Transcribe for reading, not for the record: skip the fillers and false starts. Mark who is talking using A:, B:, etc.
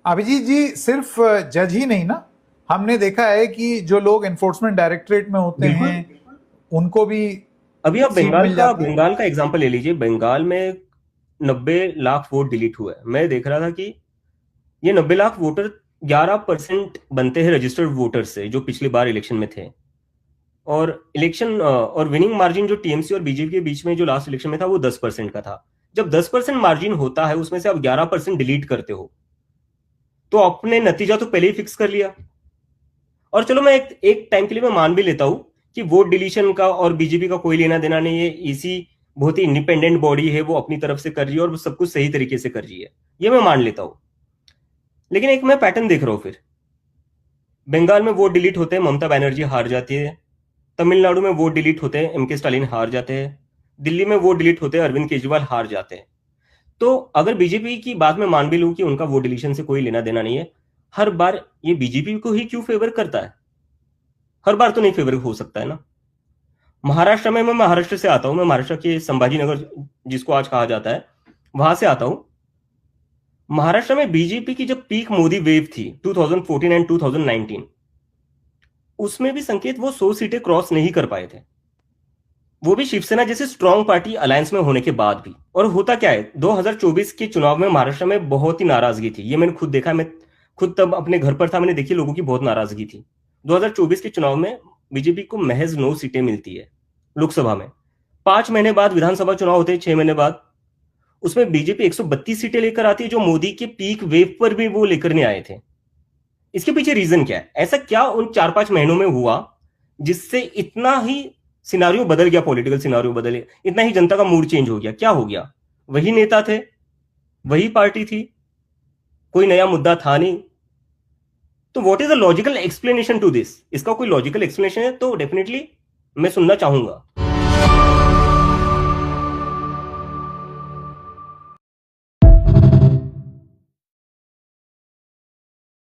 A: अभिजीत जी सिर्फ जज ही नहीं ना, हमने देखा है कि जो लोग एनफोर्समेंट डायरेक्टरेट में होते हैं
B: बिल्कुल।
A: उनको भी
B: अभी आप
A: सीट
B: बंगाल
A: मिल
B: का
A: जाती है।
B: बंगाल का एग्जांपल ले लीजिए। बंगाल में 90 लाख वोट डिलीट हुए। मैं देख रहा था कि ये 90 लाख वोटर 11% बनते हैं रजिस्टर्ड वोटर से, जो पिछली बार इलेक्शन में थे। और इलेक्शन और विनिंग मार्जिन जो टीएमसी और बीजेपी के बीच में जो लास्ट इलेक्शन में था वो 10% का था। जब 10% मार्जिन होता है, उसमें से आप 11% डिलीट करते हो, तो आपने नतीजा तो पहले ही फिक्स कर लिया। और चलो मैं एक टाइम के लिए मैं मान भी लेता हूं कि वोट डिलीशन का और बीजेपी का कोई लेना देना नहीं है। इसी बहुत ही इंडिपेंडेंट बॉडी है, वो अपनी तरफ से कर रही है और वो सब कुछ सही तरीके से कर रही है, ये मैं मान लेता हूं। लेकिन एक मैं पैटर्न देख रहा हूं फिर। बंगाल में वोट डिलीट होते हैं, ममता बनर्जी हार जाती है। तमिलनाडु में वोट डिलीट होते हैं, एमके स्टालिन हार जाते हैं। दिल्ली में वोट डिलीट होते हैं, अरविंद केजरीवाल हार जाते हैं। तो अगर बीजेपी की बात में मान भी लूं कि उनका वोट डिलीशन से कोई लेना देना नहीं है, हर बार ये बीजेपी को ही क्यों फेवर करता है? हर बार तो नहीं फेवर हो सकता है ना। महाराष्ट्र में, मैं महाराष्ट्र से आता हूं, मैं महाराष्ट्र के संभाजीनगर जिसको आज कहा जाता है, वहां से आता हूं। महाराष्ट्र में बीजेपी की जब पीक मोदी वेव थी 2014 एंड 2019, उसमें भी संकेत वो 100 सीटें क्रॉस नहीं कर पाए थे। वो भी शिवसेना जैसे स्ट्रांग पार्टी अलायंस में होने के बाद भी। और होता क्या है, 2024 के चुनाव में महाराष्ट्र में बहुत ही नाराजगी थी। ये मैंने खुद देखा। मैं खुद तब अपने घर पर था, मैंने देखी लोगों की बहुत नाराजगी थी। 2024 के चुनाव में बीजेपी को महज 9 सीटें मिलती है लोकसभा में। 5 महीने बाद विधानसभा चुनाव होते हैं, 6 महीने बाद। उसमें बीजेपी 132 सीटें लेकर आती है, जो मोदी के पीक वेव पर भी वो लेकर नहीं आए थे। इसके पीछे रीजन क्या है? ऐसा क्या उन 4-5 महीनों में हुआ जिससे इतना ही सिनारियो बदल गया, पॉलिटिकल सिनारियो बदले, इतना ही जनता का मूड चेंज हो गया? क्या हो गया? वही नेता थे, वही पार्टी थी, कोई नया मुद्दा था नहीं। तो what is the logical explanation to this? इसका कोई लॉजिकल एक्सप्लेनेशन है तो डेफिनेटली मैं सुनना चाहूंगा।